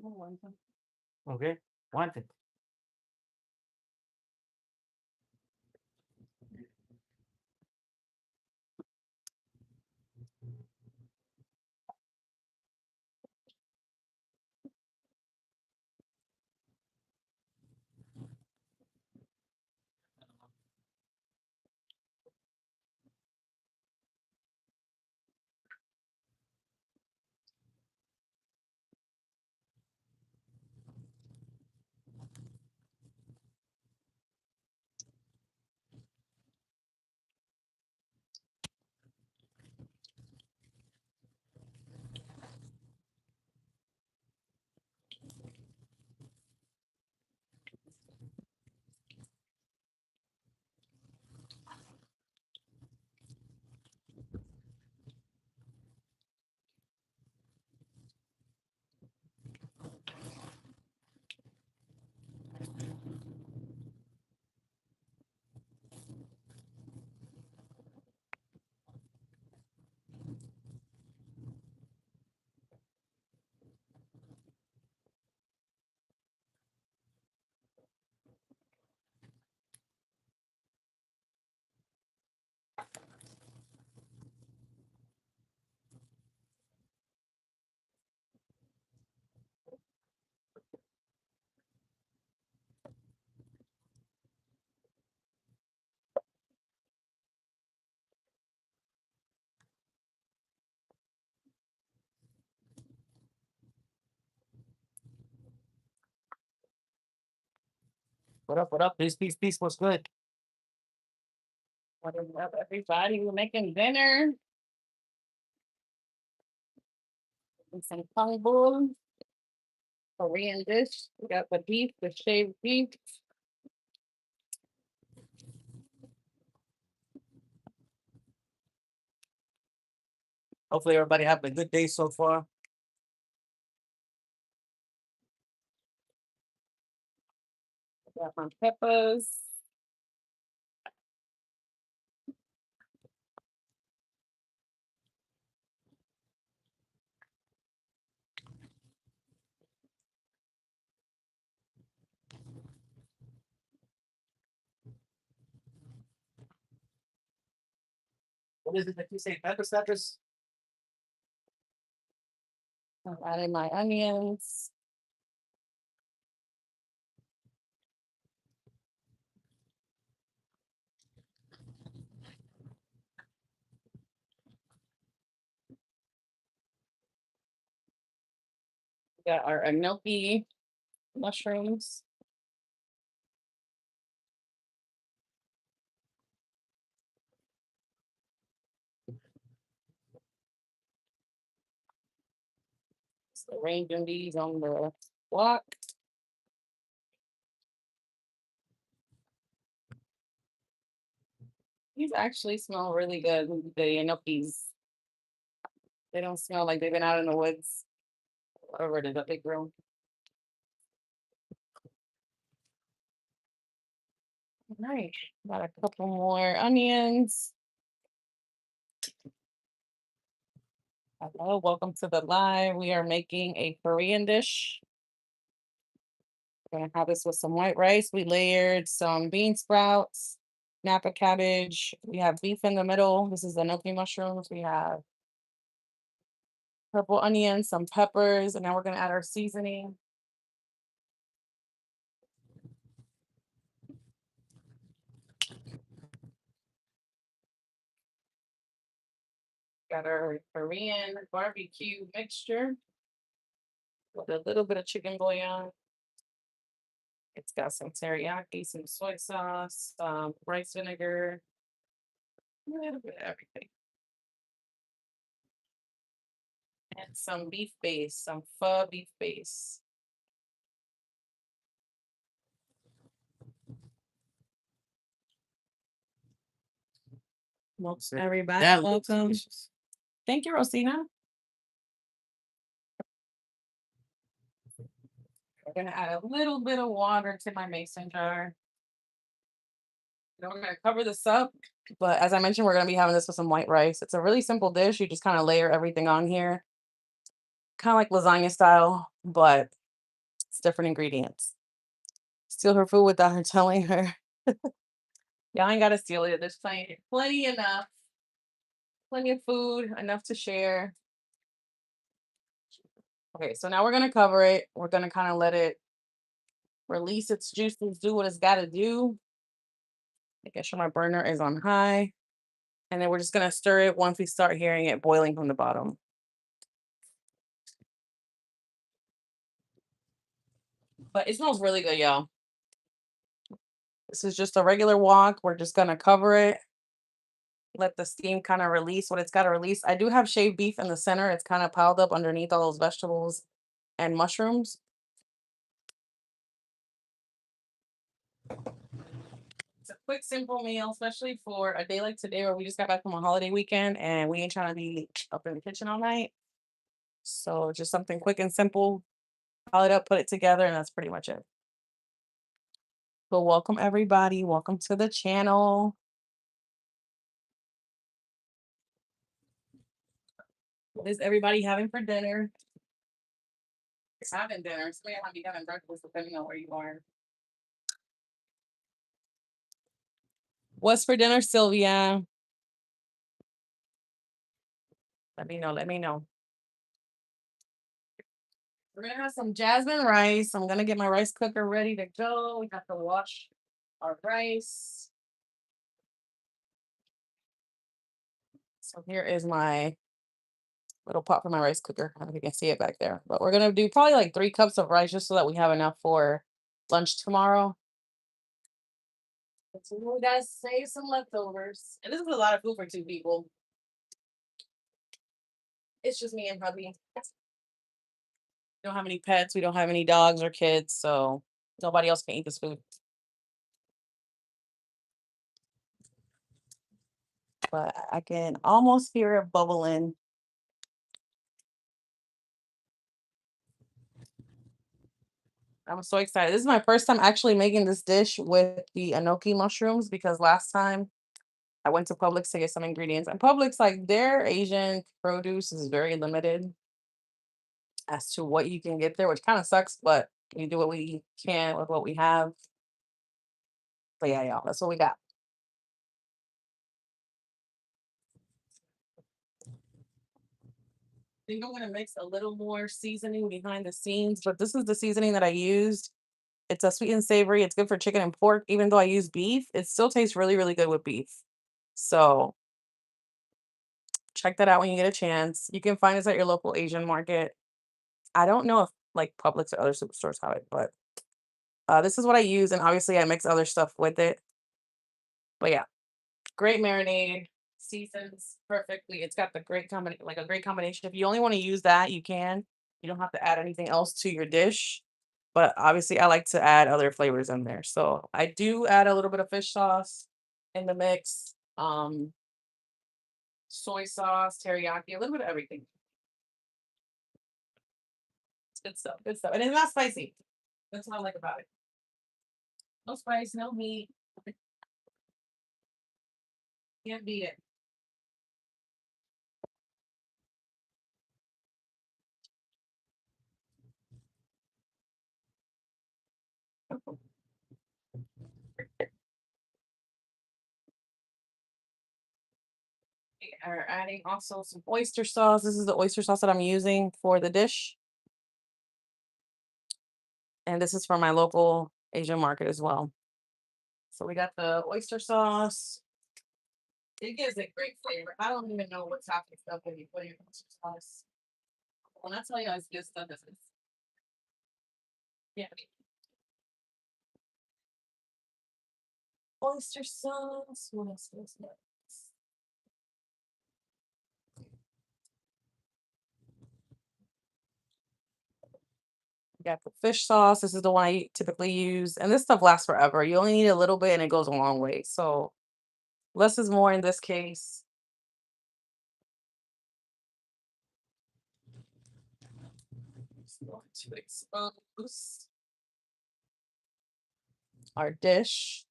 Okay, wanted. What up? What up? Peace. What's good? What is up, everybody? We're making dinner. And some bowl, Korean dish. We got the beef, the shaved beef. Hopefully, everybody having a good day so far. Got my peppers. What is it that you say? Pepper steppers? I'm adding my onions. We got our enoki mushrooms. Just arranging these on the block. These actually smell really good. The enokis. They don't smell like they've been out in the woods. Whatever it is that they grow. Nice. Got a couple more onions. Hello, welcome to the live. We are making a Korean dish. We're gonna have this with some white rice. We layered some bean sprouts, Napa cabbage. We have beef in the middle. This is the gnocchi mushrooms. We have purple onions, some peppers, and now we're gonna add our seasoning. Got our Korean barbecue mixture with a little bit of chicken bouillon. It's got some teriyaki, some soy sauce, rice vinegar, a little bit of everything. And some beef base, some pho beef base. Everybody, That looks welcome. delicious. Thank you, Rosina. We're gonna add a little bit of water to my mason jar. Then we're gonna cover this up. But as I mentioned, we're gonna be having this with some white rice. It's a really simple dish. You just kind of layer everything on here, kind of like lasagna style, but It's different ingredients. Steal her food without her telling her. Y'all ain't gotta steal it. There's plenty enough, plenty of food, enough to share. Okay, so now we're gonna cover it. We're gonna kind of let it release its juices, do what it's gotta do. Making sure my burner is on high. And then we're just gonna stir it once we start hearing it boiling from the bottom. But it smells really good, y'all. This is just a regular wok. We're just gonna cover it, let the steam kind of release what it's got to release. I do have shaved beef in the center. It's kind of piled up underneath all those vegetables and mushrooms. It's a quick, simple meal, especially for a day like today where we just got back from a holiday weekend and we ain't trying to be up in the kitchen all night. So just something quick and simple. Pile it up, put it together, and that's pretty much it. So welcome everybody. Welcome to the channel. What is everybody having for dinner? Having dinner. Somebody might be having breakfast depending on where you are. What's for dinner, Sylvia? Let me know. Let me know. We're gonna have some jasmine rice. I'm gonna get my rice cooker ready to go. We have to wash our rice. So here is my little pot for my rice cooker. I don't know if you can see it back there. But we're gonna do probably like 3 cups of rice just so that we have enough for lunch tomorrow. So we gotta save some leftovers. And this is a lot of food for 2 people. It's just me and hubby. We don't have any pets. We don't have any dogs or kids, so nobody else can eat this food. But I can almost hear it bubbling. I'm so excited. This is my first time actually making this dish with the enoki mushrooms because last time I went to Publix to get some ingredients. And Publix, like their Asian produce is very limited as to what you can get there, which kind of sucks, but we do what we can with what we have. But yeah, y'all, that's what we got. I think I'm gonna mix a little more seasoning behind the scenes, but this is the seasoning that I used. It's a sweet and savory. It's good for chicken and pork. Even though I use beef, it still tastes really, really good with beef. So check that out when you get a chance. You can find this at your local Asian market. I don't know if like Publix or other superstores have it, but this is what I use, and obviously I mix other stuff with it. But yeah, great marinade, seasons perfectly. It's got the great combination, like a great combination. If you only want to use that, you can. You don't have to add anything else to your dish. But obviously, I like to add other flavors in there. So I do add a little bit of fish sauce in the mix, soy sauce, teriyaki, a little bit of everything. It's good stuff. Good stuff, and it's not spicy. That's what I like about it. No spice, no meat. Can't beat it. We are adding also some oyster sauce. This is the oyster sauce that I'm using for the dish. And this is from my local Asian market as well. So we got the oyster sauce. It gives a great flavor. I don't even know what topping stuff when you put in oyster sauce. When I tell you it's good stuff, this is yeah. Oyster sauce. What else? We got the fish sauce. This is the one I typically use. And this stuff lasts forever. You only need a little bit and it goes a long way. So less is more in this case. Just going to expose our dish.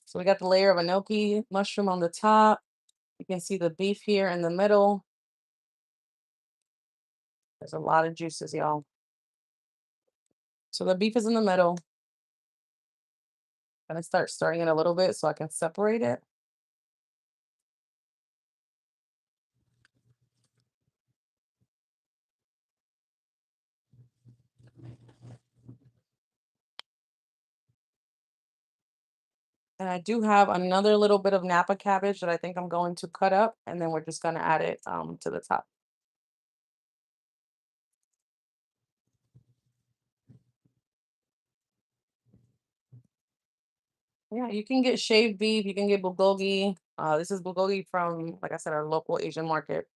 So we got the layer of enoki mushroom on the top. You can see the beef here in the middle. There's a lot of juices, y'all. So the beef is in the middle. Gonna start stirring it a little bit so I can separate it. And I do have another little bit of Napa cabbage that I think I'm going to cut up, and then we're just gonna add it to the top. Yeah, you can get shaved beef, you can get bulgogi. This is bulgogi from, like I said, our local Asian market.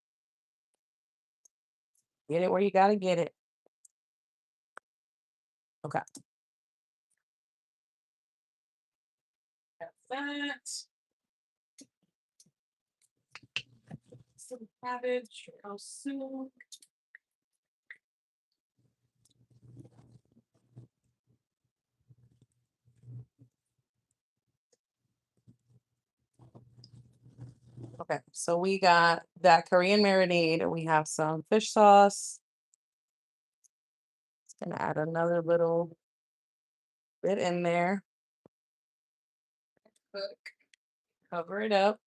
Get it where you gotta get it. Okay. That's that. Some cabbage real soon. Okay, so we got that Korean marinade. We have some fish sauce. Gonna add another little bit in there. Cook. Cover it up.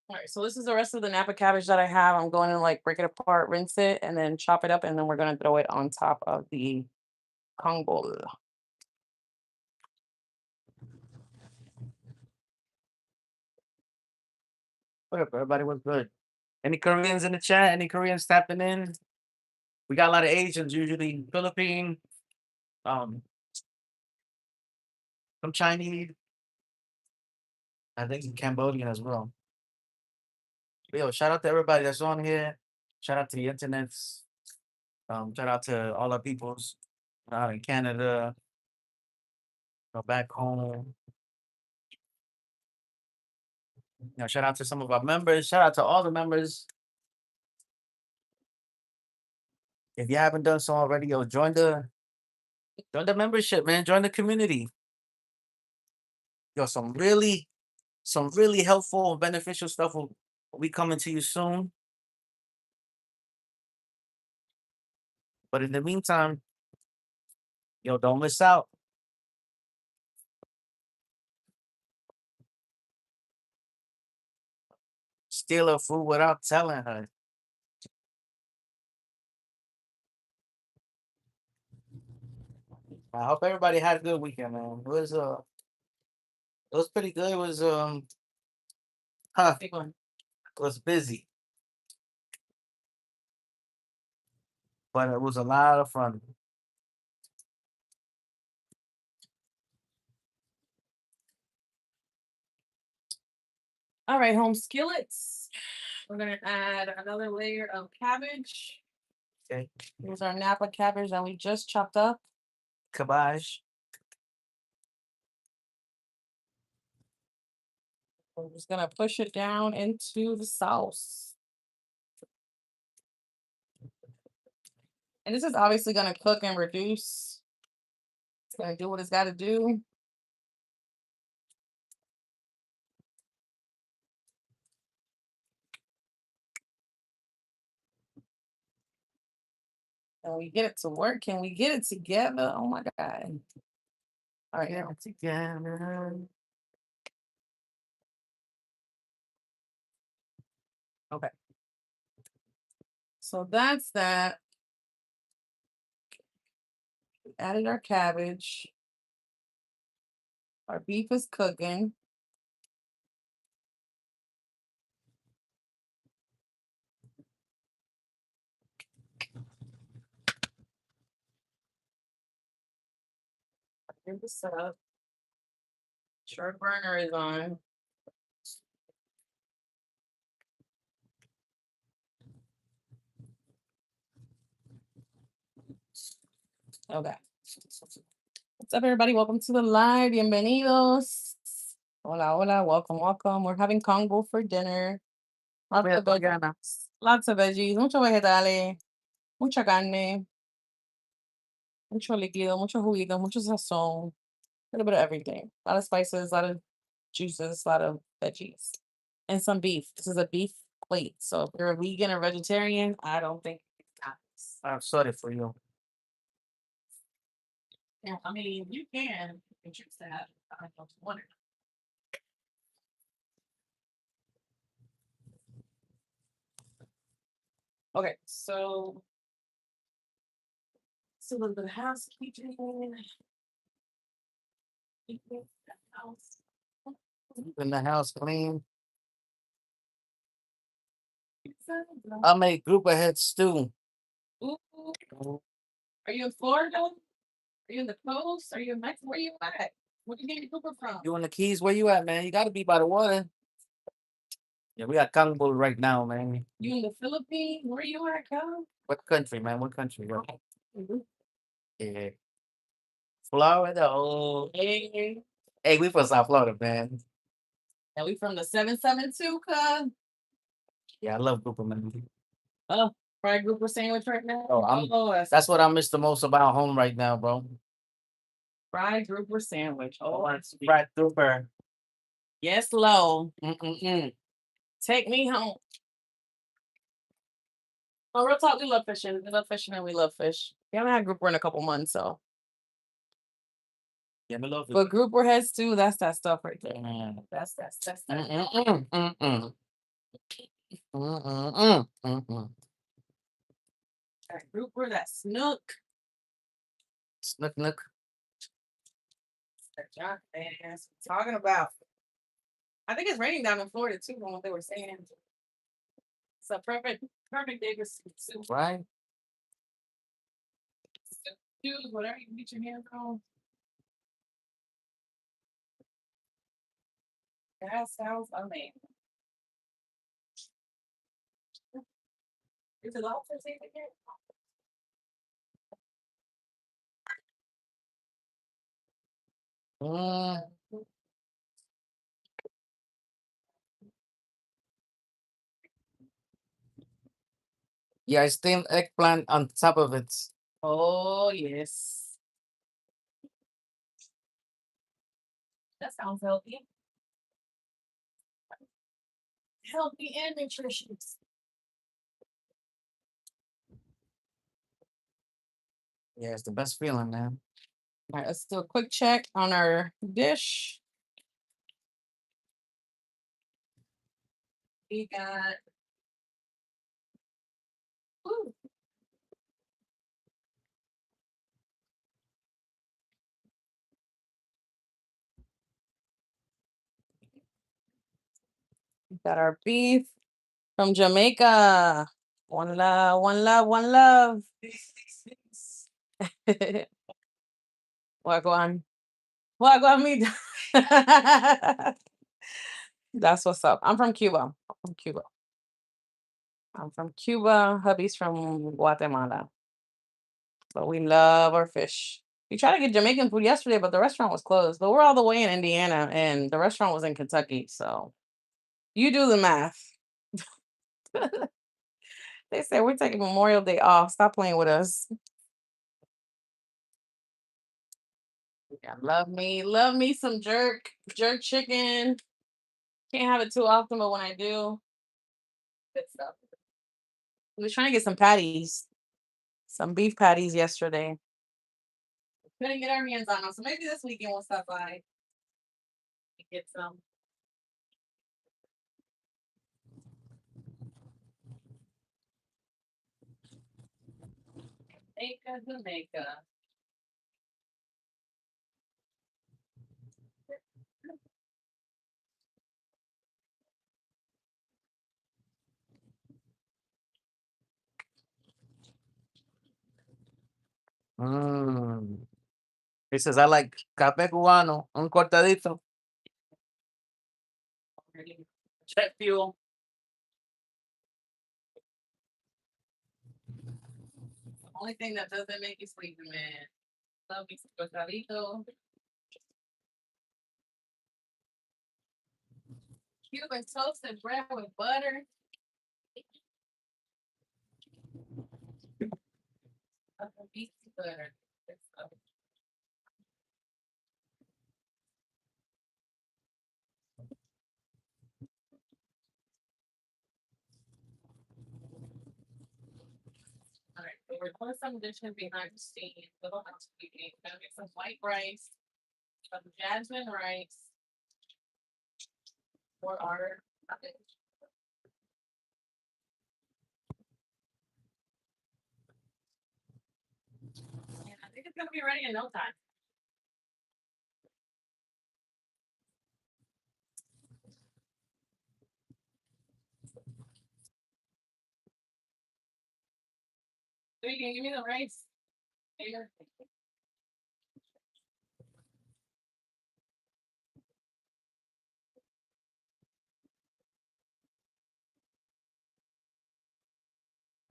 All right, so this is the rest of the Napa cabbage that I have. I'm going to like break it apart, rinse it, and then chop it up, and then we're gonna throw it on top of the kang bowl. What up, everybody? What's good? Any Koreans in the chat? Any Koreans tapping in? We got a lot of Asians, usually Philippine, um, some Chinese, I think some Cambodian as well. But yo, shout out to everybody that's on here. Shout out to the internets. Shout out to all our peoples out in Canada, back home. Shout out to some of our members. Shout out to all the members. If you haven't done so already, yo, join the membership, man. Join the community. Yo, some really helpful and beneficial stuff will be coming to you soon. But in the meantime, yo, don't miss out. Steal her food without telling her. I hope everybody had a good weekend, man. It was pretty good. It was Big one. it was busy, but it was a lot of fun. All right, home skillets. We're gonna add another layer of cabbage. Okay. Here's our Napa cabbage that we just chopped up. Kabash. We're just gonna push it down into the sauce. And this is obviously gonna cook and reduce. It's gonna do what it's gotta do. And we get it to work. Can we get it together? Oh my God. All right, now. Together. Okay. So that's that. We added our cabbage. Our beef is cooking. Here's the setup. Sure burner is on. Okay. What's up, everybody? Welcome to the live. Bienvenidos. Hola, hola. Welcome, welcome. We're having Congo for dinner. Lots of veggies. Lots of veggies. Mucho vegetales. mucha carne, mucho líquido, mucho juguito, mucho sazón, a little bit of everything. A lot of spices, a lot of juices, a lot of veggies, and some beef. This is a beef plate. So if you're a vegan or vegetarian, I don't think it's got this. I'm sorry for you. Yeah, I mean, you can choose to have. I don't want it. Okay, so it's a little bit of housekeeping. Keeping the house. Keeping the house clean. Ooh, I made group ahead stew. are you in Florida? Are you in the coast? Are you in Mexico? Where you at? Where you getting Cooper from? You in the Keys? Where you at, man? You gotta be by the water. Yeah, we got Kangol right now, man. You in the Philippines? Where you at, Cal? What country, man? What country? Mhm. Yeah. Florida. Oh, Hey, hey, we from South Florida, man. and we from the 772, cuz. Yeah, I love grouper, man. Oh, fried grouper sandwich right now. Oh, I'm. Oh, That's what I miss the most about home right now, bro. fried grouper sandwich. Oh, Oh, it's fried grouper. yes, low. Mm-mm-mm. Take me home. Oh, real talk, we love fishing. We love fishing and we love fish. We haven't had grouper in a couple months, so. Yeah, we love it. But grouper heads too, that's that stuff right there. Mm. That's that. Mm-mm-mm. Mm-mm. Mm-mm-mm. Mm-mm. That grouper, that snook. Snook, nook. That John ass talking about. I think it's raining down in Florida too, from what they were saying. It's a perfect day for soup. Right? Shoes, whatever you can get your hands on. That sounds amazing. Is it all for sale again? Mm. Yeah, I steamed eggplant on top of it. Oh yes. That sounds healthy. Healthy and nutritious. Yeah, it's the best feeling, man. All right, let's do a quick check on our dish. We got ooh, we got our beef from Jamaica. One love, one love, one love. Wagwan. Wagwan me. That's what's up. I'm from Cuba. I'm from Cuba. Hubby's from Guatemala. But we love our fish. We tried to get Jamaican food yesterday, but the restaurant was closed. But we're all the way in Indiana and the restaurant was in Kentucky. So you do the math. They said we're taking Memorial Day off. Stop playing with us. Yeah, love me some jerk chicken. Can't have it too often, but when I do, good stuff. We was trying to get some patties, some beef patties yesterday. Couldn't get our hands on them, so maybe this weekend we'll stop by and get some. Jamaica. Mm. He says, I like café cubano, un cortadito. Jet fuel. Only thing that doesn't make you sleepy, man. Love me some pescadito. Cuban toasted bread with butter. All right, so we're doing some dishes behind the scenes, little housekeeping. Gonna make some white rice, some jasmine rice for our. Yeah, I think it's gonna be ready in no time. So you can give me the rice. Here.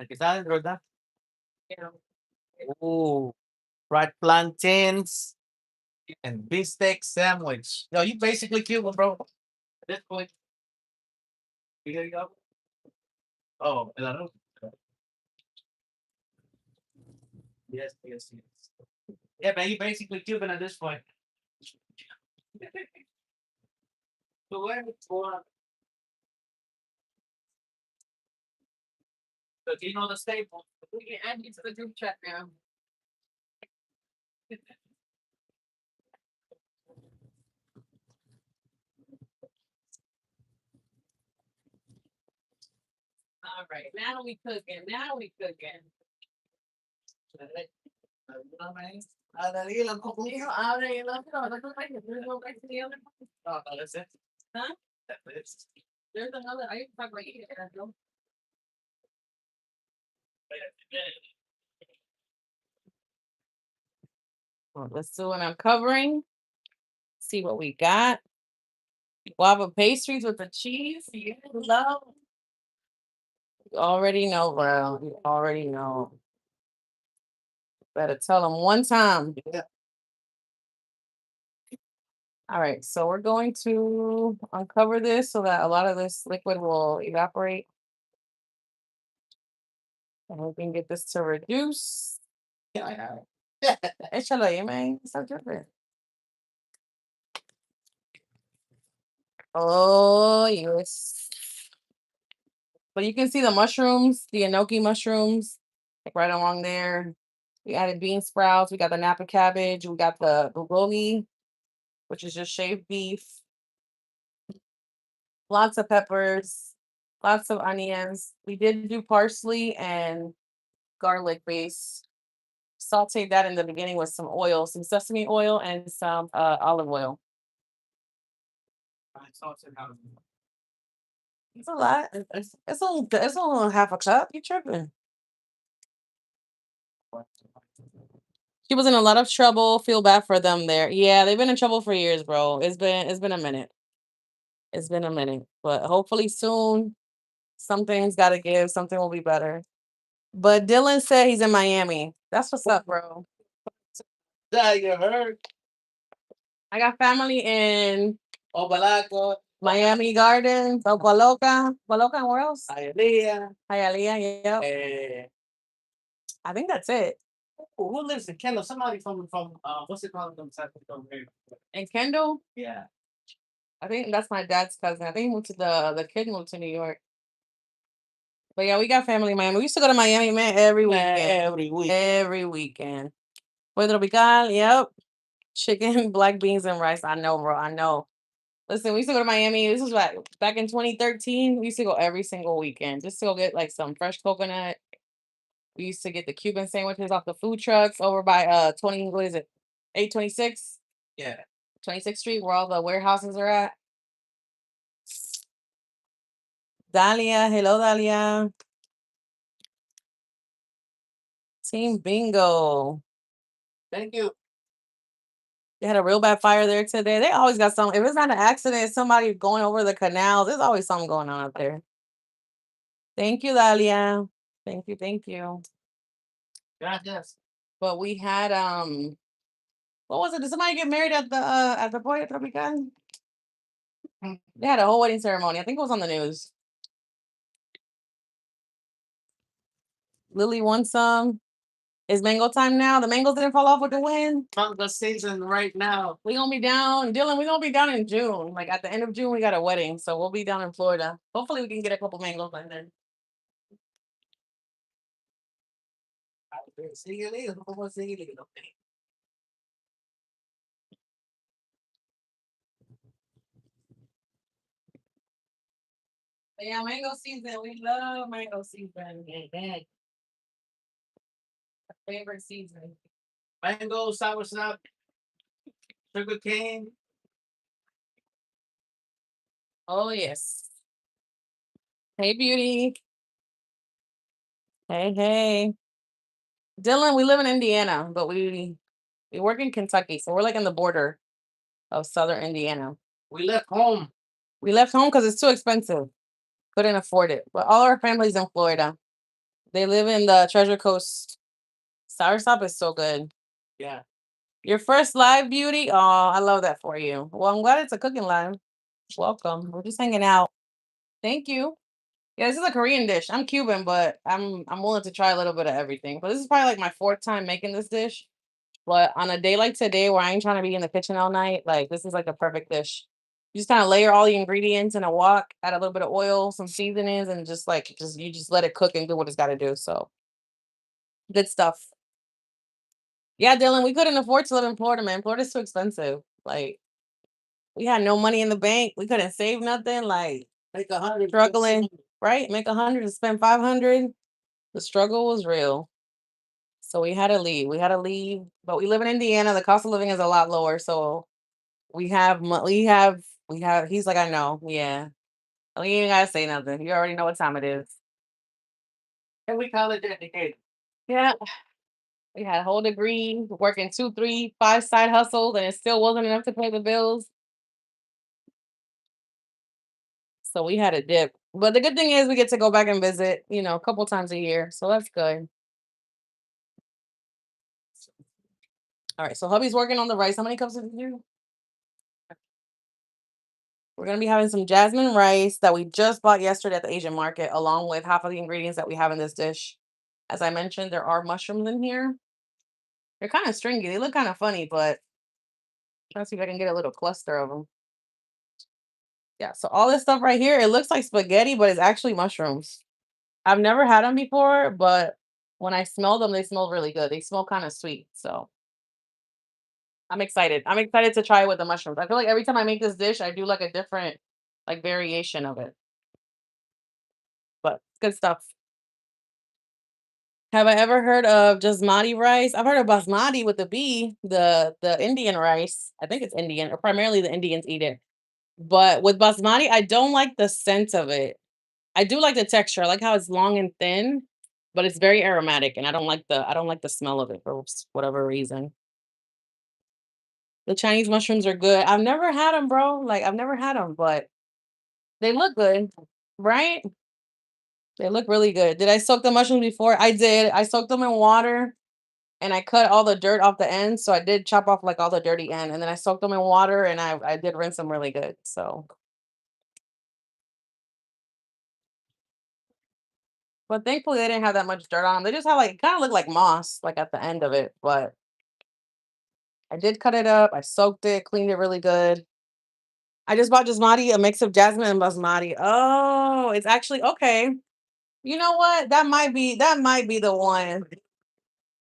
¿Qué sabes, verdad? Yeah. Ooh, fried plantains and beef steak sandwich. Yo, you basically Cuban, bro. At this point. Here you go. Oh, el arroz. Yes, yes, yes. Yeah, man, you basically Cuban at this point. So where for so you know the staple. We can add you to the group chat now. All right, now we cooking. Now we cooking. Hijo, abre el otro. Let's go back to the other one. Oh, no, that's it. Huh? That's it. There's another. I can talk about you. Well, let's do an uncovering. See what we got. Guava pastries with the cheese. You love. You already know, bro. You already know. Better tell them one time. Yeah. All right, so we're going to uncover this so that a lot of this liquid will evaporate. And we can get this to reduce. Yeah. Échalo ahí, man. Stop dripping. Oh, yes. But you can see the mushrooms, the enoki mushrooms, like right along there. We added bean sprouts. We got the Napa cabbage. We got the bulgogi, which is just shaved beef. Lots of peppers, lots of onions. We did do parsley and garlic base. Sauteed that in the beginning with some oil, some sesame oil and some olive oil. It's a lot. It's only half a cup. You tripping? She was in a lot of trouble. Feel bad for them there. Yeah, they've been in trouble for years, bro. It's been a minute. It's been a minute, but hopefully soon something's got to give. Something will be better. But Dylan said he's in Miami. That's what's up, bro. Yeah, you heard. I got family in Obalaco, Miami Gardens, Baloca, Baloca, and where else? Hialeah. Hialeah, yeah. Eh, I think that's it. who lives in Kendall? Somebody from what's it called? And Kendall, Yeah. I think that's my dad's cousin. I think he moved to the kid moved to New York. But yeah, we got family in Miami. We used to go to Miami, man, every Man, weekend. every week. Every weekend. Puerto Rican, yep. Chicken, black beans, and rice. I know, bro. I know. Listen, we used to go to Miami. This was back in 2013. We used to go every single weekend just to go get like some fresh coconut. We used to get the Cuban sandwiches off the food trucks over by 20, what is it? 826? Yeah. 26th Street, where all the warehouses are at. Dalia, hello Dalia. Team Bingo. Thank you. They had a real bad fire there today. They always got something. If it's not an accident, it's somebody going over the canals. There's always something going on up there. Thank you, Dalia. Thank you, thank you. Gracias. But we had what was it? Did somebody get married at the Pollo Tropical? They had a whole wedding ceremony. I think it was on the news. Lily won some. It's mango time now. The mangoes didn't fall off with the wind. Mango season right now. We gonna be down, Dylan. We gonna be down in June. Like at the end of June, we got a wedding, so we'll be down in Florida. Hopefully, we can get a couple mangoes by then. Síguele, ¿cómo síguele? But yeah, mango season. We love mango season. Favorite season. Mango, sour sap, sugar cane. Oh yes. Hey, beauty. Hey, hey. Dylan, we live in Indiana, but we work in Kentucky, so we're like in the border of southern Indiana. We left home. We left home because it's too expensive. Couldn't afford it. But all our family's in Florida. They live in the Treasure Coast. Soursop is so good. Yeah. Your first live, beauty? Oh, I love that for you. Well, I'm glad it's a cooking live. Welcome. We're just hanging out. Thank you. Yeah, this is a Korean dish. I'm Cuban, but I'm willing to try a little bit of everything. But this is probably like my fourth time making this dish. But on a day like today where I ain't trying to be in the kitchen all night, like this is like the perfect dish. You just kind of layer all the ingredients in a wok, add a little bit of oil, some seasonings, and just you just let it cook and do what it's got to do. So good stuff. Yeah, Dylan, we couldn't afford to live in Florida, man. Florida's too expensive. Like we had no money in the bank. We couldn't save nothing. Like Make 100. struggling, right? Make 100 and spend 500. The struggle was real. So we had to leave. We had to leave. But we live in Indiana. The cost of living is a lot lower. So we have he's like, I know. Yeah. We ain't gotta say nothing. You already know what time it is. And we call it dedicated. Yeah. We had a whole degree, working two, three, five side hustles, and it still wasn't enough to pay the bills. So we had a dip. But the good thing is we get to go back and visit, a couple times a year. So that's good. All right. So hubby's working on the rice. How many cups did you do? We're gonna be having some jasmine rice that we just bought yesterday at the Asian market, along with half of the ingredients that we have in this dish. As I mentioned, there are mushrooms in here. They're kind of stringy. They look kind of funny, but let's see if I can get a little cluster of them. Yeah, so all this stuff right here, it looks like spaghetti, but it's actually mushrooms. I've never had them before, but when I smell them, they smell really good. They smell kind of sweet. So I'm excited. I'm excited to try it with the mushrooms. I feel like every time I make this dish, I do like a different like variation of it. But good stuff. Have I ever heard of Jasmati rice? I've heard of basmati with the B, the Indian rice. I think it's Indian, or primarily the Indians eat it. But with basmati, I don't like the scent of it. I do like the texture. I like how it's long and thin, but it's very aromatic, and I don't like the smell of it for whatever reason. The Chinese mushrooms are good. I've never had them, bro. Like I've never had them, but they look good, right? They look really good. Did I soak the mushrooms before? I did. I soaked them in water and I cut all the dirt off the end. So I did chop off like all the dirty end, and then I soaked them in water and I did rinse them really good. So, but thankfully they didn't have that much dirt on them. They just had like kind of look like moss, like at the end of it. But I did cut it up. I soaked it, cleaned it really good. I just bought Jasmati, a mix of jasmine and basmati. Oh, it's actually okay. You know what? That might be the one,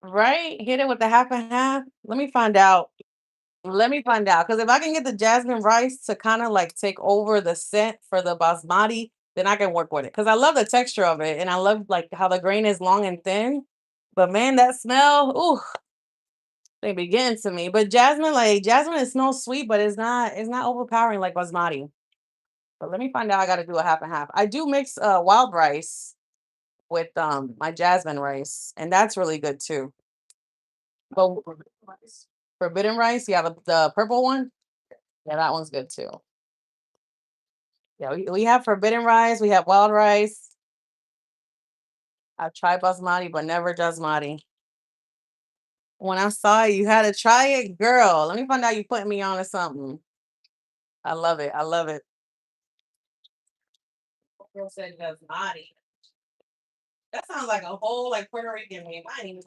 right? Hit it with the half and half. Let me find out. Let me find out. Because if I can get the jasmine rice to kind of like take over the scent for the basmati, then I can work with it. Because I love the texture of it and I love like how the grain is long and thin. But man, that smell, ooh, they be getting to me. But jasmine, it smells sweet, but it's not overpowering like basmati. But let me find out. I got to do a half and half. I do mix wild rice with my jasmine rice, and that's really good too. But forbidden rice, yeah, the purple one, yeah, that one's good too. Yeah, we have forbidden rice, we have wild rice. I've tried basmati, but never jasmati. When I saw it, you had to try it, girl. Let me find out you putting me on to something. I love it. I love it. Girl said jasmati. That sounds like a whole like Puerto Rican name. I ain't even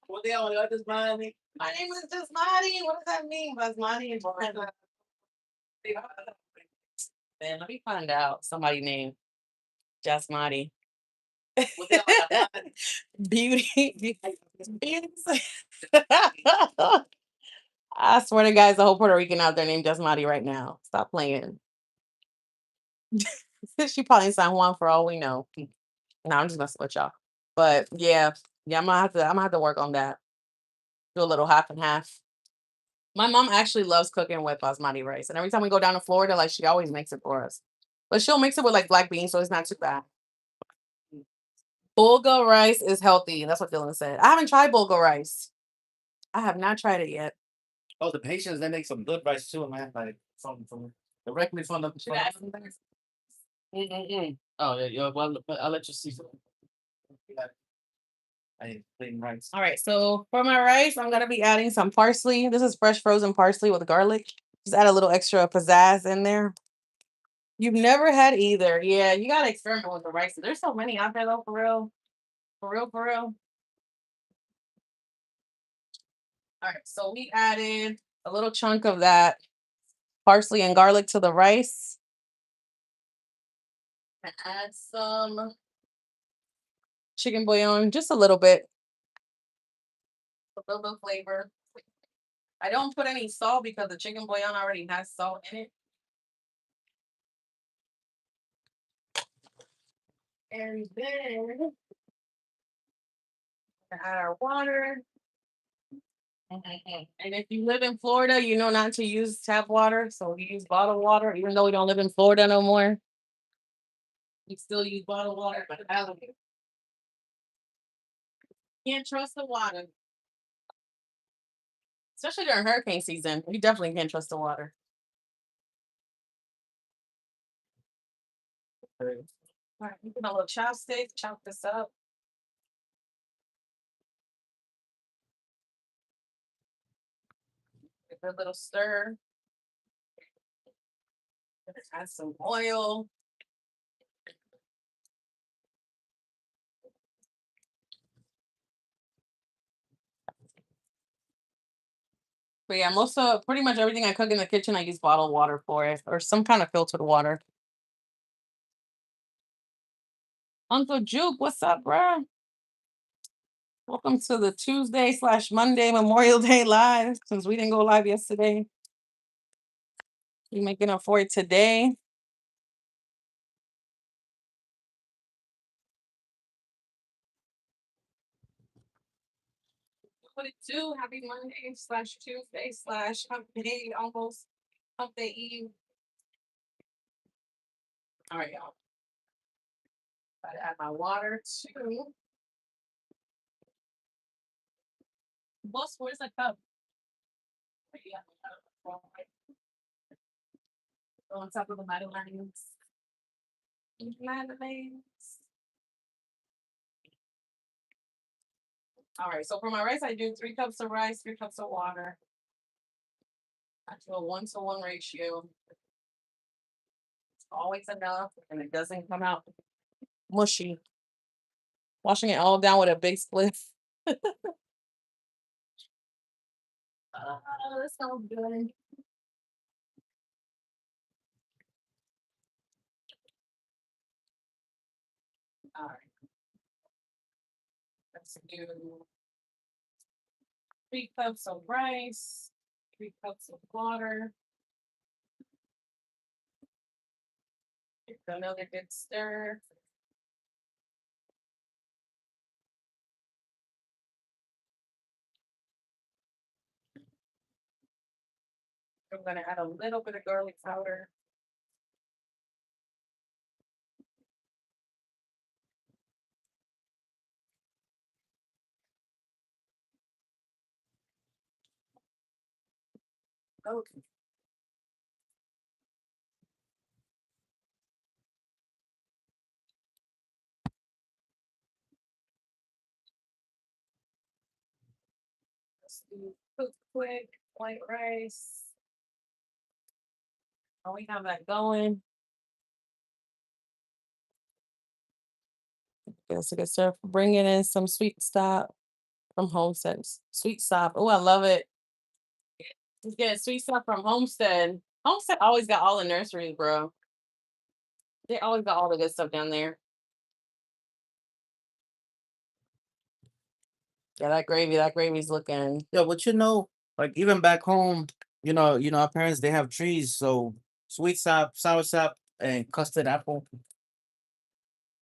What the hell? What is my name? My name is Jasmati. What does that mean? Basmati and Man, let me find out somebody named Jasmati. What the hell? Beauty. I swear to God, there's a whole Puerto Rican out there named Jasmati right now. Stop playing. She probably in San Juan for all we know. No, I'm just messing with y'all. But yeah, I'm gonna have to work on that. Do a little half and half. My mom actually loves cooking with basmati rice, and every time we go down to Florida, like she always makes it for us. But she'll mix it with like black beans, so it's not too bad. Bulgur rice is healthy. That's what Dylan said. I haven't tried bulgur rice. I have not tried it yet. Oh, the patients they make some good rice too, man. Like from directly from the. Should I add some things? Oh yeah. Well, but I'll let you see. Yeah, I plain rice. All right, so for my rice, I'm gonna be adding some parsley. This is fresh frozen parsley with garlic. Just add a little extra pizzazz in there. You've never had either. Yeah, you gotta experiment with the rice. There's so many out there though, for real. For real, for real. All right, so we added a little chunk of that parsley and garlic to the rice. And add some chicken bouillon, just a little bit. A little bit of flavor. I don't put any salt because the chicken bouillon already has salt in it. And then add our water. And if you live in Florida, you know not to use tap water. So we use bottled water, even though we don't live in Florida no more. We still use bottled water, but can't trust the water. Especially during hurricane season. We definitely can't trust the water. All right, we put a little chopstick, chop this up. Give it a little stir. Add some oil. But yeah, most of pretty much everything I cook in the kitchen, I use bottled water for it or some kind of filtered water. Uncle Juke, what's up, bruh? Welcome to the Tuesday/Monday Memorial Day live. Since we didn't go live yesterday, we making up for it today. What it do? Happy Monday/Tuesday/hump day, almost hump day eve. All right, y'all. Gotta add my water too. Boss, where's the cup? On top of the Madeleines. Madeleines. All right, so for my rice, I do 3 cups of rice, 3 cups of water. I do a 1-to-1 ratio. It's always enough, and it doesn't come out mushy. Washing it all down with a big spliff. That sounds good. All right. Let's do 3 cups of rice, 3 cups of water. Give it another good stir. I'm gonna add a little bit of garlic powder. Okay. Let's do cook quick white rice. Oh, we have that going. That's a good stuff. Bringing in some sweet stop from Homestead. Sweet stop. Oh, I love it. Just getting sweet stuff from Homestead. Homestead always got all the nurseries, bro. They always got all the good stuff down there. Yeah, that gravy's looking. Yeah, but like even back home, our parents they have trees, so sweet sap, sour sap, and custard apple.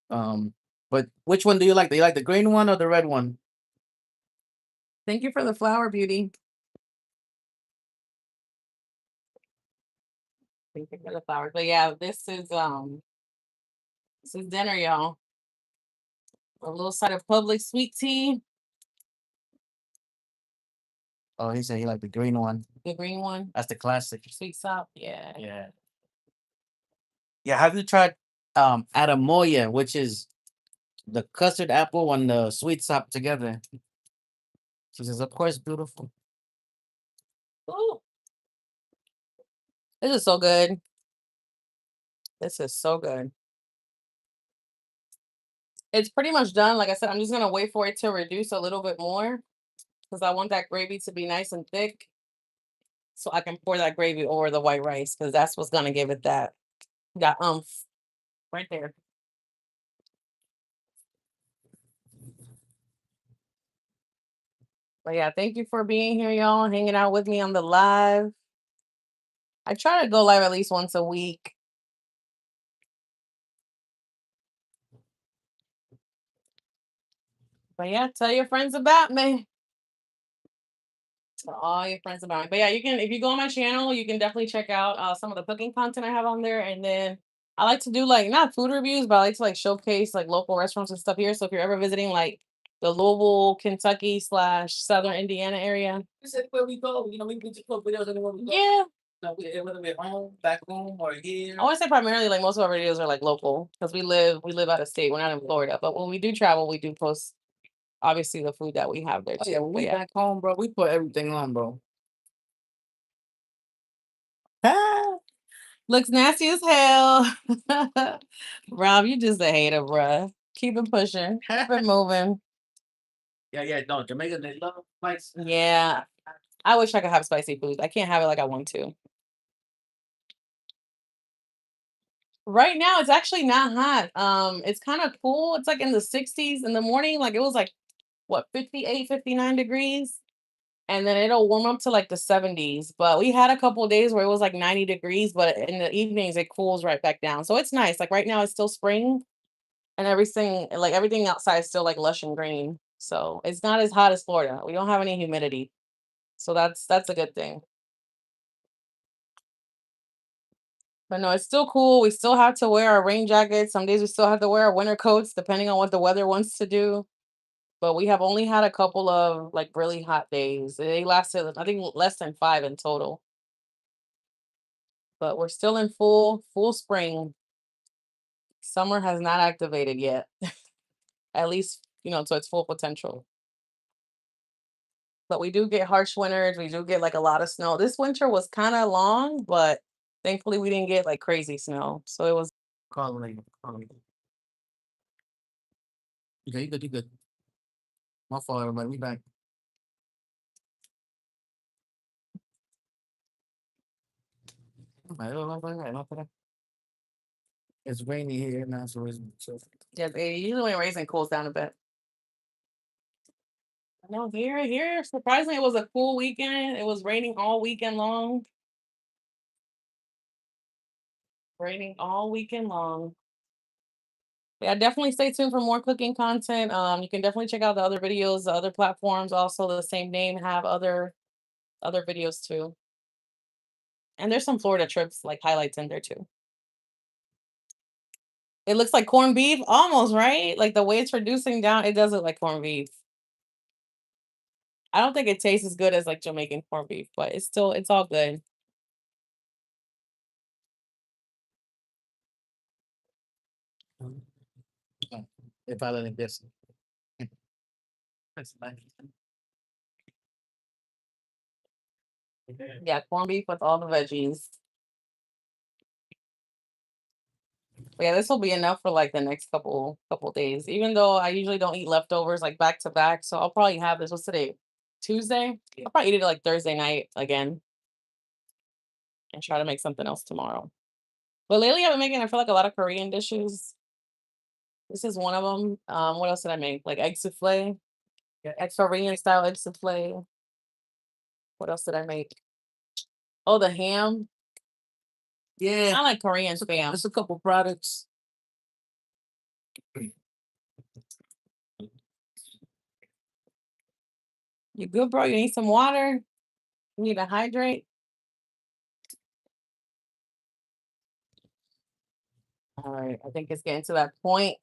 But which one do you like? Do you like the green one or the red one? Thank you for the flower beauty. Thank you for the flowers. But yeah, this is dinner, y'all. A little side of public sweet tea. Oh, he said he liked the green one. The green one. That's the classic. Sweet sop. Yeah. Yeah. Yeah. Have you tried Adamoya, which is the custard apple and the sweet sop together? She says, of course, beautiful. Ooh, this is so good. This is so good. It's pretty much done. Like I said, I'm just gonna wait for it to reduce a little bit more because I want that gravy to be nice and thick. So I can pour that gravy over the white rice because that's what's gonna give it that right there. But yeah, thank you for being here, y'all, hanging out with me on the live. I try to go live at least once a week. But yeah, tell your friends about me. Tell all your friends about me. But yeah, you can if you go on my channel, you can definitely check out some of the cooking content I have on there. And then I like to do like not food reviews, but I like to like showcase like local restaurants and stuff here. So if you're ever visiting like the Louisville, Kentucky / Southern Indiana area. This is where we go. We just put videos anywhere we go. Yeah. No, whether we're home, back home, or here. I want to say primarily like most of our videos are like local because we live out of state. We're not in Florida. But when we do travel, we do post obviously the food that we have there Oh too. yeah, when But we yeah. back home, bro, we put everything on, bro. Looks nasty as hell. Rob, you just a hater, bruh. Keep it pushing. Keep it moving. Yeah, no, Jamaica, they love spice. Yeah. I wish I could have spicy food. I can't have it like I want to. Right now, it's actually not hot. It's kind of cool. It's like in the 60s in the morning. Like it was like what 58, 59 degrees. And then it'll warm up to like the 70s. But we had a couple of days where it was like 90 degrees, but in the evenings it cools right back down. So it's nice. Like right now it's still spring and everything outside is still like lush and green. So it's not as hot as Florida. We don't have any humidity. So that's a good thing. But no, it's still cool. We still have to wear our rain jackets. Some days we still have to wear our winter coats depending on what the weather wants to do. But we have only had a couple of like really hot days. They lasted, I think, less than 5 in total. But we're still in full spring. Summer has not activated yet. At least, to its full potential. But we do get harsh winters. We do get like a lot of snow. This winter was kind of long, but thankfully we didn't get like crazy snow. So it was Call me. Okay, you good, you good. My fault, everybody. We back. It's rainy here now, so yeah, usually when it rains and cools down a bit. No, here, surprisingly, it was a cool weekend. It was raining all weekend long. Raining all weekend long. Yeah, definitely stay tuned for more cooking content. You can definitely check out the other videos, the other platforms, also the same name have other videos too. And there's some Florida trips like highlights in there too. It looks like corned beef, almost right. Like the way it's reducing down, it does look like corned beef. I don't think it tastes as good as like Jamaican corned beef, but it's all good. if I let this. That's nice. Yeah, corned beef with all the veggies. But yeah, this will be enough for like the next couple days. Even though I usually don't eat leftovers like back to back, so I'll probably have this. What's today? Tuesday. I'll probably eat it like Thursday night again, and try to make something else tomorrow. But lately, I've been making I feel like a lot of Korean dishes. This is one of them. What else did I make? Like egg souffle, Yeah. egg Korean style egg souffle. What else did I make? Oh, the ham. Yeah. I like Korean spam. There's a couple products. You good, bro? You need some water? You need to hydrate? All right, I think it's getting to that point.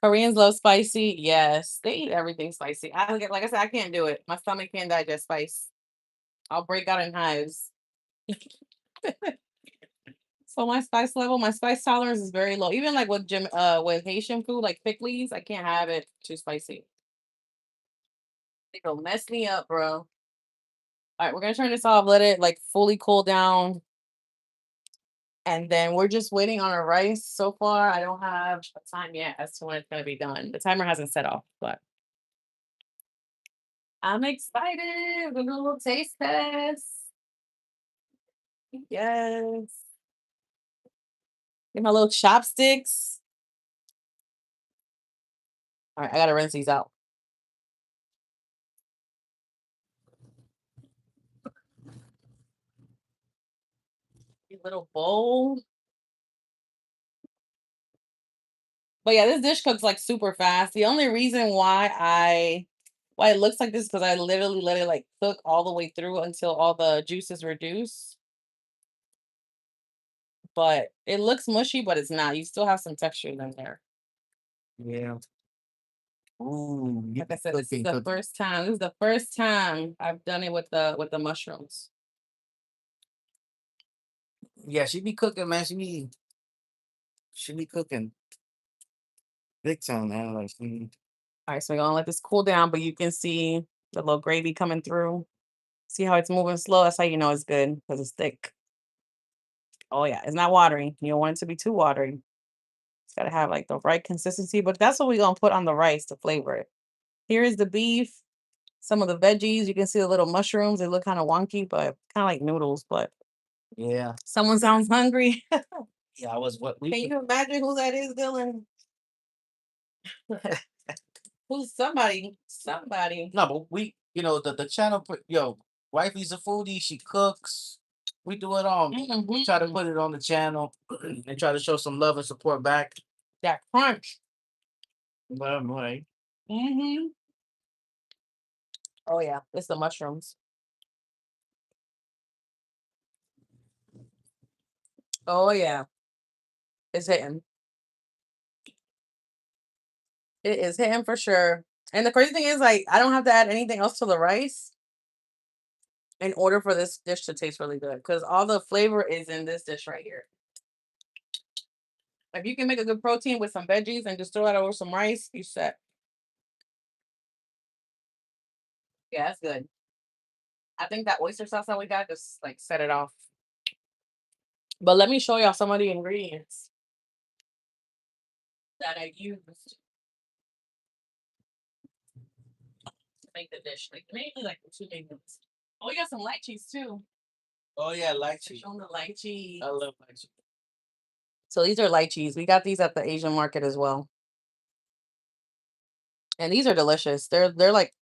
Koreans love spicy. Yes, they eat everything spicy. I don't get like I said, I can't do it. My stomach can't digest spice. I'll break out in hives. So my spice tolerance is very low. Even like with Haitian food, like pickles, I can't have it too spicy. It'll mess me up, bro. All right, we're gonna turn this off, let it like fully cool down. And then we're just waiting on our rice. So far, I don't have a time yet as to when it's gonna be done. The timer hasn't set off, but I'm excited. We're gonna little taste test. Yes. Get my little chopsticks. All right, I gotta rinse these out. Your little bowl. But yeah, this dish cooks like super fast. The only reason why it looks like this because I literally let it like cook all the way through until all the juices reduce. But it looks mushy, but it's not. You still have some texture in there. Yeah. Ooh, you Like I said, this is cooking, the cooking. first time. This is the first time I've done it with the mushrooms. Yeah, she be cooking, man. She be cooking big time, man. Like All right, so we're gonna let this cool down, but you can see the little gravy coming through. See how it's moving slow? That's how you know it's good because it's thick. Oh yeah, it's not watery. You don't want it to be too watery. It's gotta have like the right consistency, but that's what we're gonna put on the rice to flavor it. Here is the beef, some of the veggies. You can see the little mushrooms. They look kind of wonky, but kind of like noodles. But yeah. someone sounds hungry. Yeah, I was what we Can you imagine who that is, Dylan? Who's somebody? Somebody. no, but we the channel wifey's a foodie, she cooks. We do it all. We try to Mhm. put it on the channel and try to show some love and support back. That crunch. But I'm like, Hmm. Oh yeah, it's the mushrooms. Oh yeah, it's hitting. It is hitting for sure. And the crazy thing is, like, I don't have to add anything else to the rice in order for this dish to taste really good because all the flavor is in this dish right here. If you can make a good protein with some veggies and just throw it over some rice, you set. Yeah, that's good. I think that oyster sauce that we got just like set it off. But let me show y'all some of the ingredients that I used to make the dish. Like mainly like the two main ones. Oh, we got some light cheese too. oh yeah, lychee. Show them the light cheese. I love lychee. So these are light cheese. We got these at the Asian market as well. And these are delicious. They're like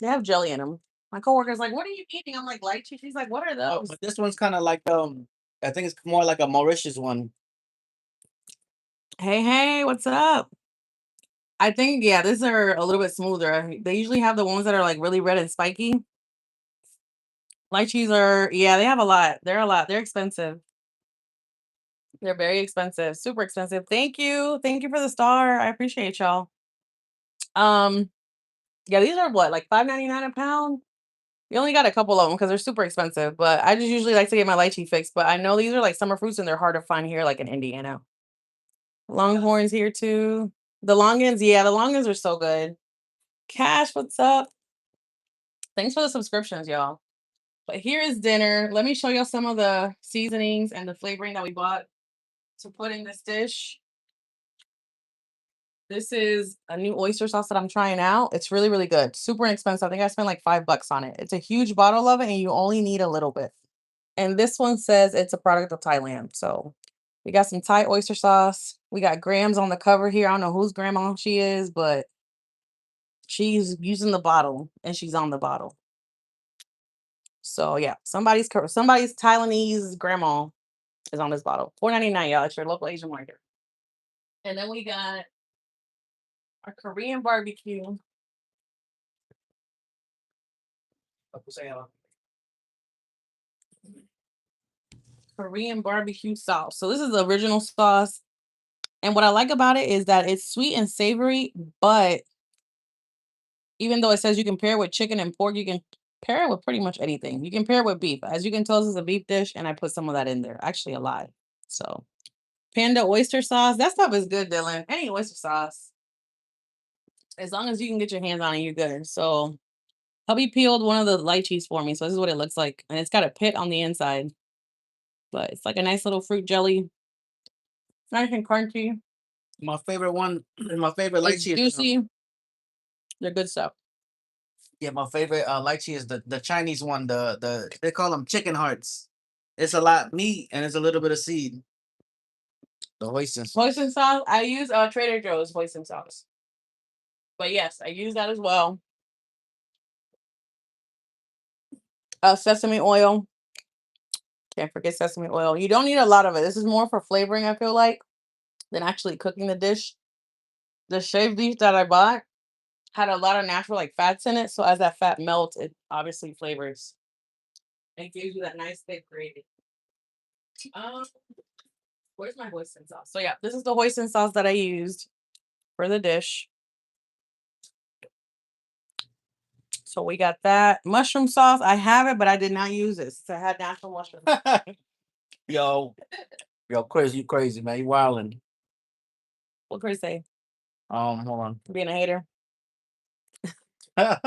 they have jelly in them. My coworker's like, "What are you eating?" I'm like, "Light cheese." She's like, "What are Oh, those?" but this one's kind of like I think it's more like a Mauritius one. Hey, hey, what's up? I think yeah, these are a little bit smoother. They usually have the ones that are like really red and spiky. Lychees are yeah, they have a lot. They're a lot. They're expensive. They're very expensive, super expensive. Thank you. Thank you for the star. I appreciate y'all. Um, yeah, these are what, like 5.99 a pound? You only got a couple of them because they're super expensive, but I just usually like to get my lychee fixed. But I know these are like summer fruits and they're hard to find here, like in Indiana. Longhorns here too. The longans, yeah, the longans are so good. Cash, what's up? Thanks for the subscriptions, y'all. But here is dinner. Let me show y'all some of the seasonings and the flavoring that we bought to put in this dish. This is a new oyster sauce that I'm trying out. It's really, really good. Super inexpensive. I think I spent like $5 on it. It's a huge bottle of it, and you only need a little bit. And this one says it's a product of Thailand. So we got some Thai oyster sauce. We got Grams on the cover here. I don't know whose grandma she is, but she's using the bottle and she's on the bottle. So yeah, somebody's Taiwanese grandma is on this bottle. $4.99, y'all, at your local Asian market. And then we got our Korean barbecue. Korean barbecue sauce. So this is the original sauce. And what I like about it is that it's sweet and savory, but even though it says you can pair it with chicken and pork, you can pair it with pretty much anything. You can pair it with beef. As you can tell, this is a beef dish, and I put some of that in there. Actually, a lot. So, Panda oyster sauce. That stuff is good, Dylan. Any oyster sauce. As long as you can get your hands on it, you're good. So, hubby peeled one of the lychees for me. So, this is what it looks like. And it's got a pit on the inside. But it's like a nice little fruit jelly. Nice and crunchy. My favorite one, my favorite It's lychee is juicy. They're good stuff. yeah, my favorite lychee is the Chinese one. The they call them chicken hearts. It's a lot meat and it's a little bit of seed. The hoisin. Hoisin sauce. I use Trader Joe's hoisin sauce. But yes, I use that as well. Sesame oil. Can't forget sesame oil. You don't need a lot of it. This is more for flavoring, I feel like, than actually cooking the dish. The shaved beef that I bought had a lot of natural like fats in it. So as that fat melts, it obviously flavors. It gives you that nice thick gravy. Um, where's my hoisin sauce? So yeah, this is the hoisin sauce that I used for the dish. So we got that mushroom sauce. I have it, but I did not use it. So I had natural mushroom. yo, yo, crazy, you crazy, man. You wildin'. What Chris say? Hold Being a hater. on.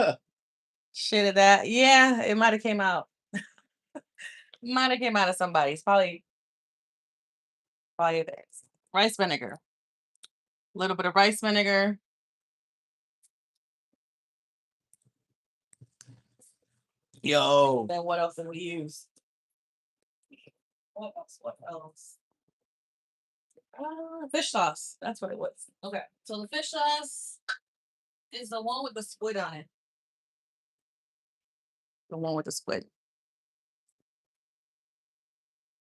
Shit at that. Yeah, it might have came out. Might have came out of somebody's. Probably theirs. Rice vinegar. A little bit of rice vinegar. Yo, Then what else did we use? What else? What else? Fish sauce. That's what it was. Okay. So the fish sauce is the one with the squid on it. The one with the squid.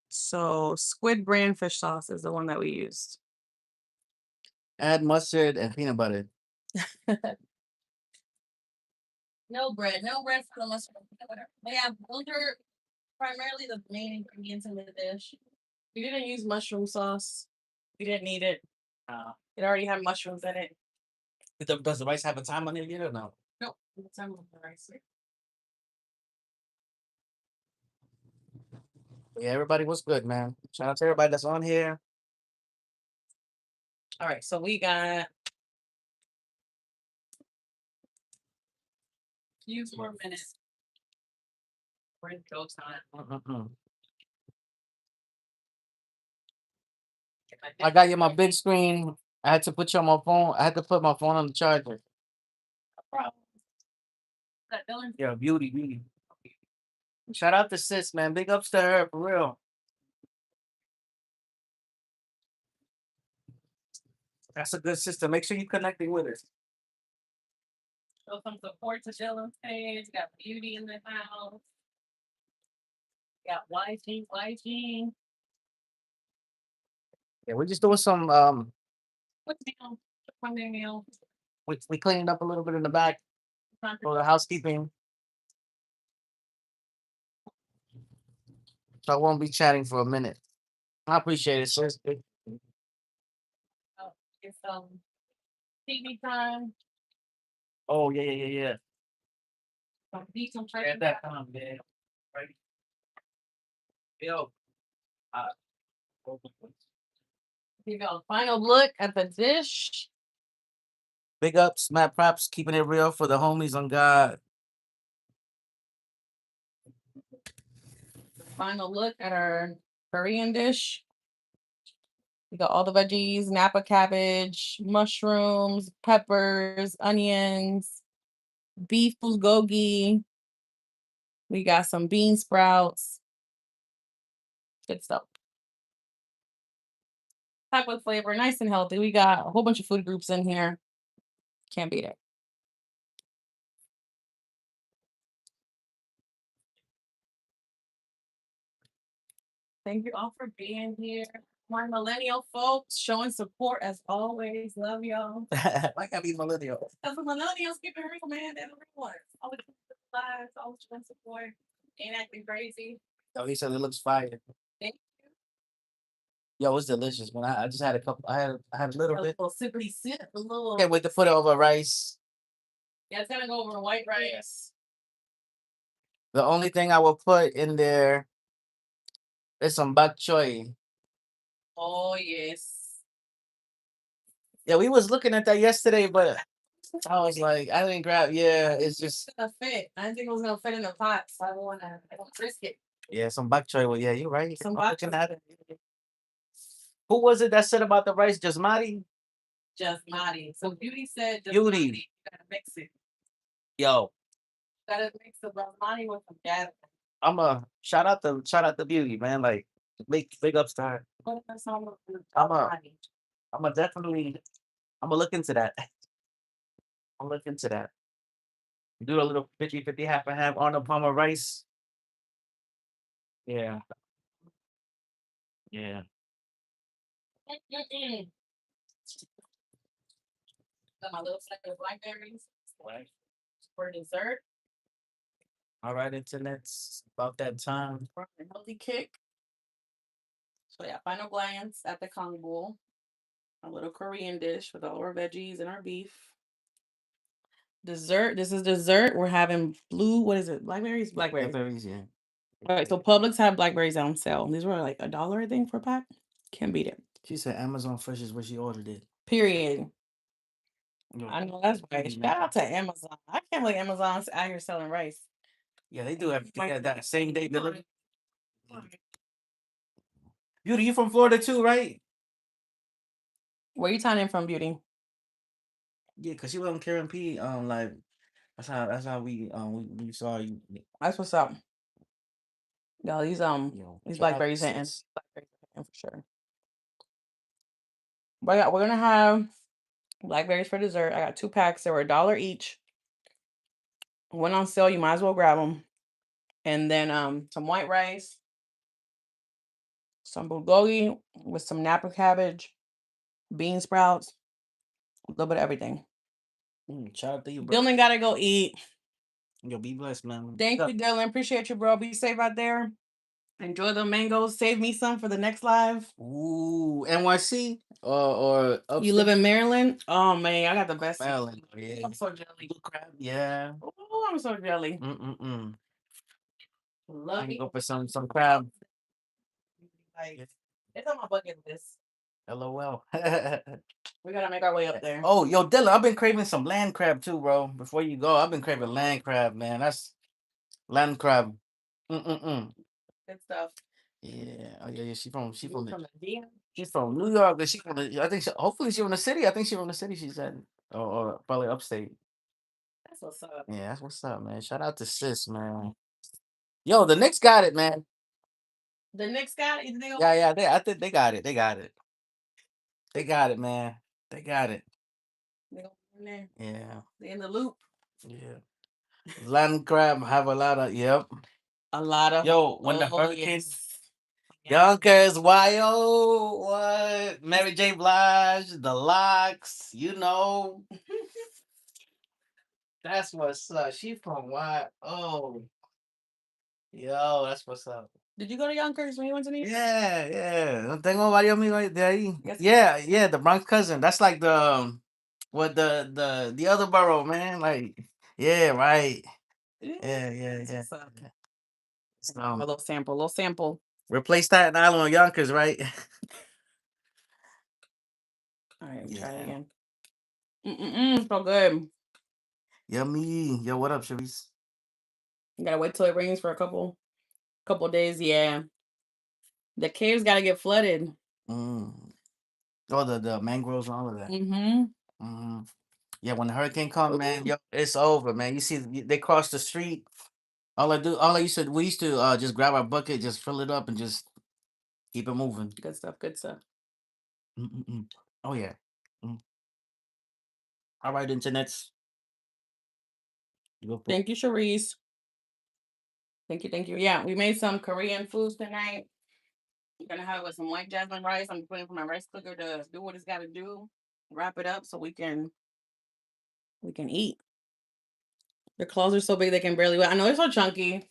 So squid brand fish sauce is the one that we used. add mustard and peanut butter. No bread. No bread for the mustard and peanut butter. But yeah, those are primarily the main ingredients in the dish. We didn't use mushroom sauce. We didn't need it. It already had mushrooms in it. Does the rice have a time on it yet or no? No, it's time with the rice. Yeah, everybody was good, man. Shout out to everybody that's on here. All right, so we got few more minutes. We're in go time. I got you my big screen. I had to put you on my phone. I had to put my phone on the charger. That Dylan? Yeah, beauty, beauty. Shout out to sis, man. Big ups to her for real. That's a good sister. Make sure you connecting with her. Show some support to Dylan's page. Got beauty in the house. Got YG. Yeah, we're just doing some What's meal? Monday meal. we cleaned up a little bit in the back for the housekeeping. So I won't be chatting for a minute. I appreciate it, sis. It's TV time. Oh yeah. Some beef, some turkey. At that time, yeah. Right. Yo. Give y'all a final look at the dish. Big ups, Matt Props, keeping it real for the homies on God. final look at our Korean dish. We got all the veggies, Napa cabbage, mushrooms, peppers, onions, beef bulgogi. We got some bean sprouts. Good stuff. Type of flavor, nice and healthy. We got a whole bunch of food groups in here. Can't beat it. Thank you all for being here. My millennial folks showing support as always. Love y'all. Why gotta be millennial? As the millennials keep it real, man. They're the real ones. Always lives, always showing support. Ain't acting crazy. Oh, he said it looks fire. Thank Yo, it's delicious, man. I just had a couple. I had a little you. A bit. little sippity sip, a little. Can't wait to put it over rice. Yeah, it's gonna go over white rice. The only thing I will put in there is some bok choy. Oh yes. Yeah, we was looking at that yesterday, but I was like, I didn't grab. Yeah, it's just It's gonna fit. I didn't think it was gonna fit in the pot, so I don't wanna risk it. yeah, some bok choy. Well, yeah, you're right. Some I'm bok looking choy. at it. Who was it that said about the rice? Just Mari? Just Madi. So Beauty said just Beauty. Madi. You gotta mix it. Yo, Gotta mix the basmati with some gas. I'm a shout out to Beauty, man. Like big ups to her. Put in some I'm a basmati. I'm a definitely I'm gonna look into that. I'll look into that. Do a little 50-50, half and half on the Palmer rice. Yeah, yeah. Mm-mm. Got my little stack of blackberries Right. for dessert. All right, internet's about that time. For a healthy kick. So yeah, final glance at the Kong bowl. A little Korean dish with all our veggies and our beef. Dessert. This is dessert. We're having blue. What is it? Blackberries. Blackberries. Blackberries, yeah. All right. So Publix have blackberries on sale. These were like $1, I think, for a pack. Can't beat it. She said Amazon Fresh is where she ordered it. Period. Yo, I know that's right. man. Shout out to Amazon. I can't believe Amazon's out here selling rice. Yeah, they do everything at that same day delivery. Where Beauty, you from Florida too, right? you tying in from, Beauty? Yeah, cause she was on Karen P. Like that's how we saw you. That's what's up. Yo, these Yo, these shout out blackberries to hitting. sis. Blackberries hitting for sure. But yeah, we're gonna have blackberries for dessert. I got 2 packs. They were $1 each. Went on sale. You might as well grab them. And then some white rice, some bulgogi with some Napa cabbage, bean sprouts, a little bit of everything. Shout out to you, bro. Dylan gotta go eat. Yo, be blessed, man. Thank you, Dylan. Appreciate you, bro. Be safe out there. Enjoy the mangoes. Save me some for the next live. Ooh, NYC or upstate? You live in Maryland? Oh man, I got the best. Maryland. Yeah. I'm so jelly. Blue crab. Yeah. Oh, I'm so jelly. Mm. I Love can it. go for some crab. Like, it's on my bucket list. LOL. We gotta make our way up there. Oh, yo, Dylan, I've been craving some land crab too, bro. Before you go, I've been craving land crab, man. That's land crab. Mm. Good stuff. Yeah. Oh yeah. She from You from the DM? she's from New York. But she from the, I think hopefully she from the city. I think she from the city. She said, or probably upstate. That's what's up. Yeah, that's what's up, man. Shout out to sis, man. Yo, the Knicks got it, man. The Knicks got it. They Yeah. I think they got it. They got it. They got it, man. They got it. gonna be in there. Yeah. They in the loop. Yeah. Land crab have a lot of yep. A lot of Yo, when the oh, hurricanes yes. Yonkers, YO, what? Mary J. Blige, the locks, you know. That's what's up. She from what? Oh, yo, that's what's up. Did you go to Yonkers when you went to New York? Yeah. No tengo varios amigos de ahí. Yes. Yeah, the Bronx cousin. That's like what the other borough, man. Like, yeah, right. Yeah. What's up? Yeah. A little sample. Replace Staten Island on Yonkers, right? All right, try Yeah. it again. So good. Yummy. Yo, what up, Sharice? You gotta wait till it rains for a couple Couple days, yeah. The caves gotta get flooded. Mm. Oh, the mangroves and all of that. Mm-hmm. Yeah, when the hurricane come, man, yo, it's over, man. You see, they cross the street. We used to just grab our bucket, just fill it up, and just keep it moving. Good stuff, good stuff. Mm-mm-mm. Oh yeah. Mm. All right, internets. Go for- Thank you, Sharice. Thank you, thank you. Yeah, we made some Korean foods tonight. I'm gonna have it with some white jasmine rice. I'm putting for my rice cooker to do what it's gotta do. Wrap it up so we can eat. The claws are so big they can barely wait. I know they're so chunky.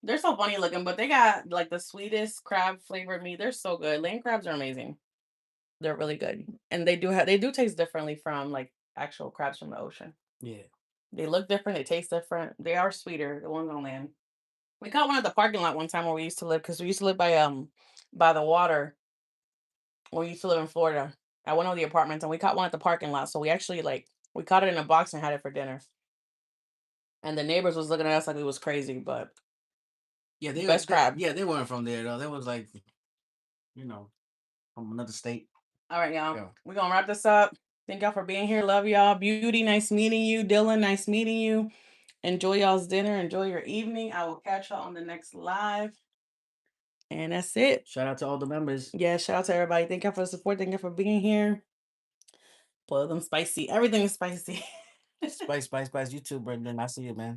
They're so funny looking, but they got like the sweetest crab flavored meat. They're so good. Lane crabs are amazing. They're really good. And they do taste differently from like actual crabs from the ocean. Yeah. They look different, they taste different. They are sweeter, the ones on land. We caught one at the parking lot one time where we used to live because we used to live by the water when we used to live in Florida at one of the apartments, and we caught one at the parking lot. So we actually like we caught it in a box and had it for dinner. And the neighbors was looking at us like it was crazy, but Yeah, best crab. yeah, they weren't from there though. They was like, you know, from another state. All right, y'all. Yeah. We're gonna wrap this up. Thank y'all for being here. Love y'all. Beauty, nice meeting you. Dylan, nice meeting you. Enjoy y'all's dinner. Enjoy your evening. I will catch y'all on the next live. And that's it. Shout out to all the members. Yeah, shout out to everybody. Thank y'all for the support. Thank you for being here. Boil them spicy. Everything is spicy. Spice. You too, Brendan. I see you, man.